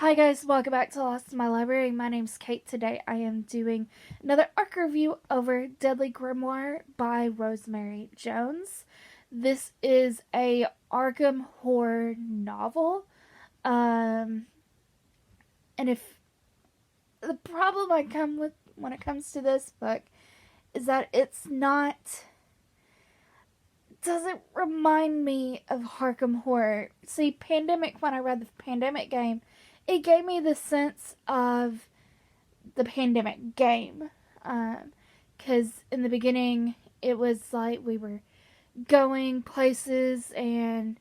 Hi guys, welcome back to Lost in My Library. My name's Kate. Today I am doing another ARC review over Deadly Grimoire by Rosemary Jones. This is a Arkham horror novel. And if the problem I come with when it comes to this book is that doesn't remind me of Arkham Horror. See, when I read the Pandemic game, it gave me the sense of the Pandemic game. Because in the beginning, it was like we were going places and,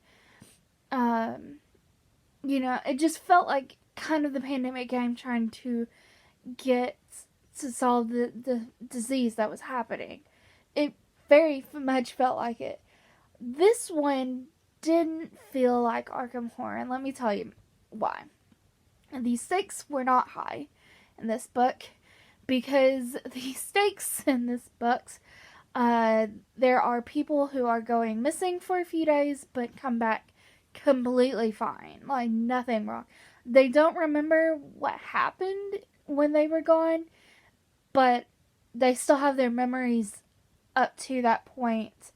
it just felt like kind of the Pandemic game trying to get to solve the disease that was happening. It very much felt like it. This one didn't feel like Arkham Horror, and let me tell you why. The stakes were not high in this book, because the stakes in this book, there are people who are going missing for a few days, but come back completely fine, like nothing wrong. They don't remember what happened when they were gone, but they still have their memories up to that point,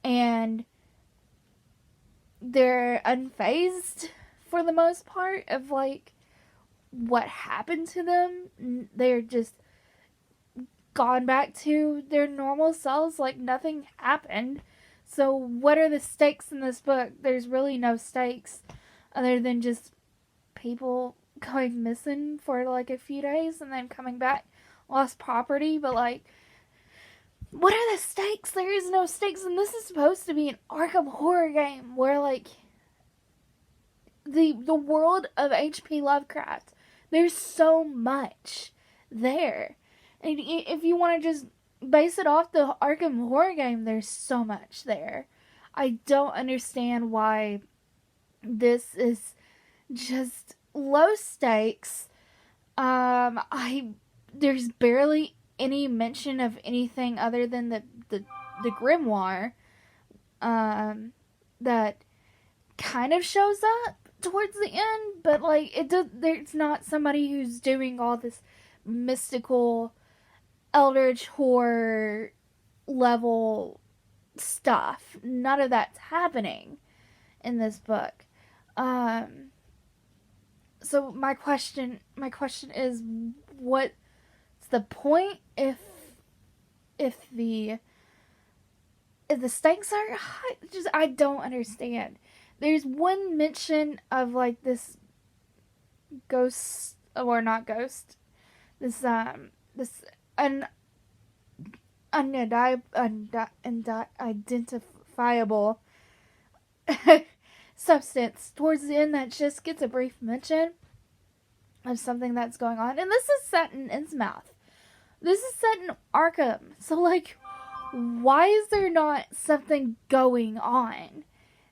and they're unfazed for the most part of like what happened to them. They're just gone back to their normal selves like nothing happened. So what are the stakes in this book? There's really no stakes other than just people going missing for like a few days and then coming back, lost property, but like, what are the stakes? There is no stakes, and this is supposed to be an Arkham horror game where, like, the world of H.P. Lovecraft, there's so much there. And if you want to just base it off the Arkham horror game, there's so much there. I don't understand why this is just low stakes. There's barely any mention of anything other than the grimoire that kind of shows up towards the end, but like there's not somebody who's doing all this mystical eldritch horror level stuff. None of that's happening in this book. So my question is, what's the point if the stakes are high? Just, I don't understand. There's one mention of like this ghost, or not ghost, this unidentifiable substance towards the end that just gets a brief mention of something that's going on, and this is set in Innsmouth. This is set in Arkham. So, like, why is there not something going on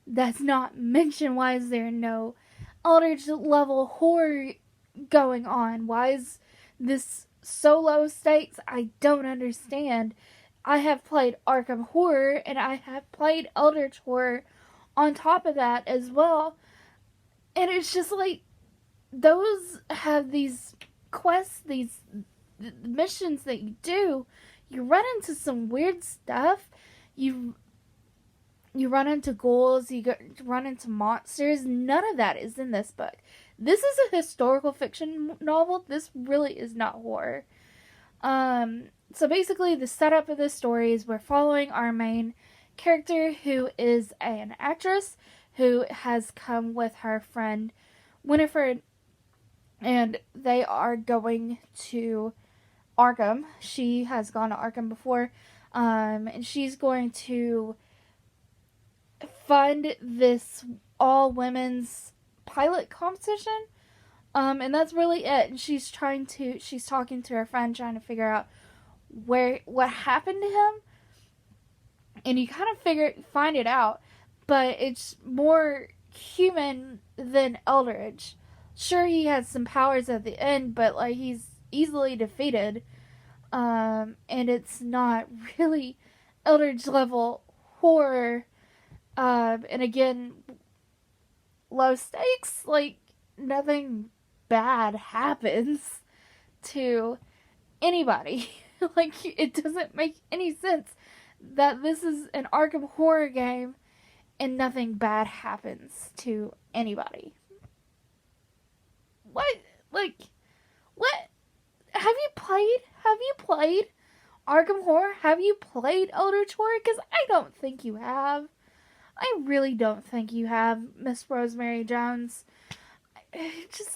that's not mentioned? Why is there no Eldritch level horror going on? Why is this so low stakes? I don't understand. I have played Arkham Horror, and I have played Eldritch Horror on top of that as well. And it's just like, those have these quests, these missions that you do, you run into some weird stuff. You run into ghouls, you run into monsters. None of that is in this book. This is a historical fiction novel. This really is not horror. So basically the setup of this story is we're following our main character, who is an actress who has come with her friend Winifred, and they are going to Arkham. She has gone to Arkham before, and she's going to fund this all-women's pilot competition, and that's really it. And she's talking to her friend, trying to figure out what happened to him, and you kind of find it out, but it's more human than eldritch. Sure, he has some powers at the end, but like, he's easily defeated, and it's not really eldritch level horror, and again, low stakes, like nothing bad happens to anybody. Like, it doesn't make any sense that this is an Arkham horror game and nothing bad happens to anybody. What? Like, what? Have you played Arkham Horror? Have you played Eldritch Horror? Because I don't think you have. I really don't think you have, Miss Rosemary Jones. If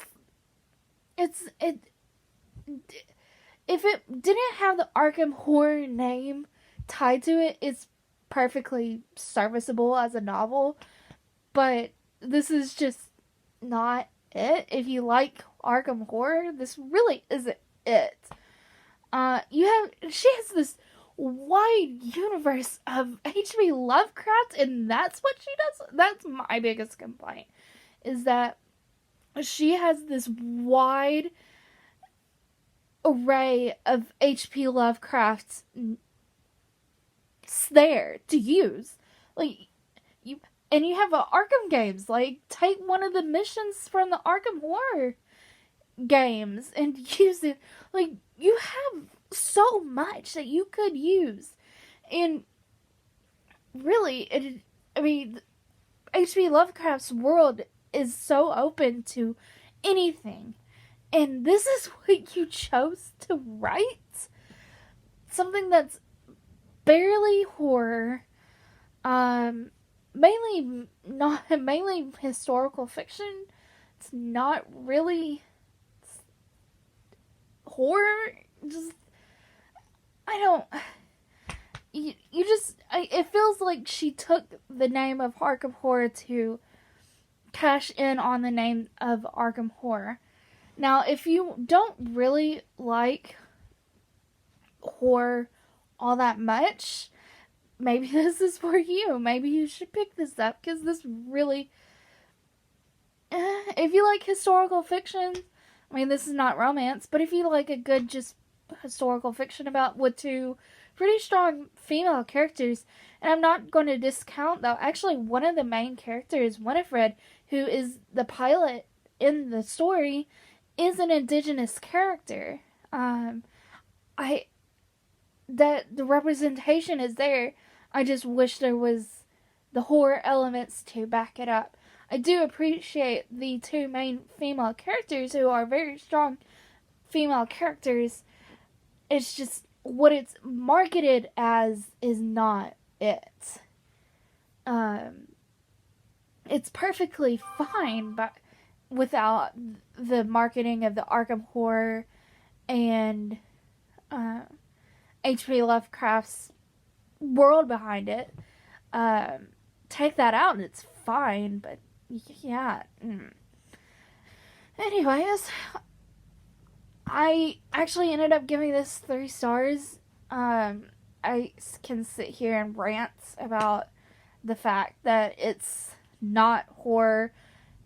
it didn't have the Arkham Horror name tied to it, it's perfectly serviceable as a novel. But this is just not it. If you like Arkham Horror, this really isn't it. She has this wide universe of H.P. Lovecraft, and that's what she does. That's my biggest complaint, is that she has this wide array of H.P. Lovecraft there to use. Like, you have Arkham games. Like, take one of the missions from the Arkham Horror games and use it. Like, you have so much that you could use. And really, H.P. Lovecraft's world is so open to anything. And this is what you chose to write? Something that's barely horror, mainly historical fiction. It's not really horror. It feels like she took the name of Arkham Horror to cash in on the name of Arkham Horror. Now, if you don't really like horror all that much, maybe this is for you. Maybe you should pick this up, because this really... if you like historical fiction, this is not romance, but if you like a good just historical fiction with two pretty strong female characters, and I'm not going to discount, though, actually one of the main characters, Winifred, who is the pilot in the story, is an indigenous character. That the representation is there. I just wish there was the horror elements to back it up. I do appreciate the two main female characters, who are very strong female characters. It's just what it's marketed as is not it. It's perfectly fine, but without the marketing of the Arkham Horror and H.P. Lovecraft's world behind it. Take that out and it's fine, but yeah. Anyways, I actually ended up giving this 3 stars. I can sit here and rant about the fact that it's not horror,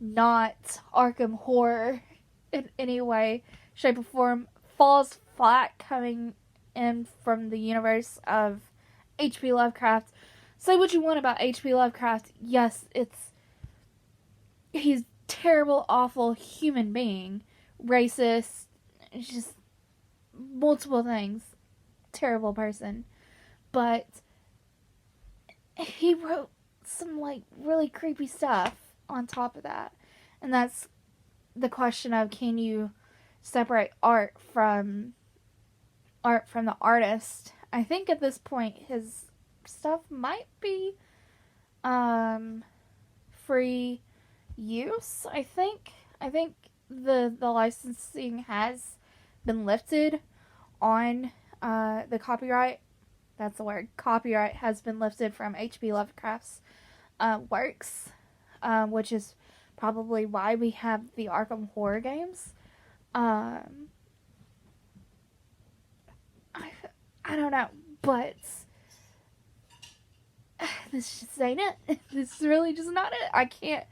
not Arkham Horror in any way, shape, or form. Falls flat coming in from the universe of H.P. Lovecraft. Say what you want about H.P. Lovecraft. Yes, he's terrible, awful human being. Racist. Just multiple things. Terrible person. But he wrote some, really creepy stuff on top of that. And that's the question of, can you separate art from the artist? I think at this point his stuff might be free use. I think the licensing has been lifted on the copyright. That's the word. Copyright has been lifted from H.P. Lovecraft's works, which is probably why we have the Arkham Horror games. I don't know, but this just ain't it. This is really just not it. I can't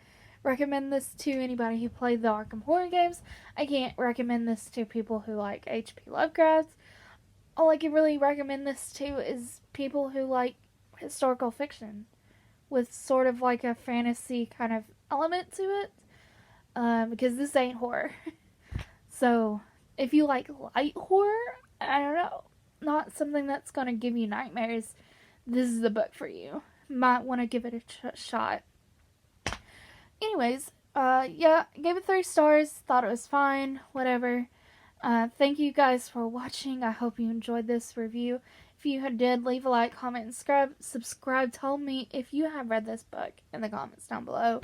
recommend this to anybody who played the Arkham Horror games. I can't recommend this to people who like H.P. Lovecraft. All I can really recommend this to is people who like historical fiction with sort of a fantasy kind of element to it, because this ain't horror. So, if you like light horror, I don't know, not something that's going to give you nightmares, this is the book for you. Might want to give it a shot. Anyways, yeah, gave it 3 stars, thought it was fine, whatever. Thank you guys for watching. I hope you enjoyed this review. If you did, leave a like, comment, and subscribe. Tell me if you have read this book in the comments down below.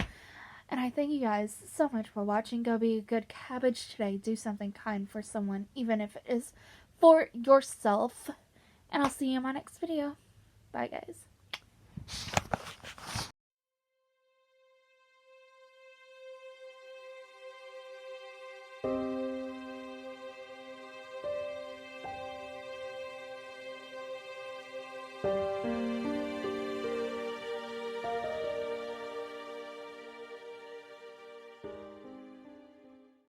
And I thank you guys so much for watching. Go be a good cabbage today. Do something kind for someone, even if it is for yourself. And I'll see you in my next video. Bye, guys.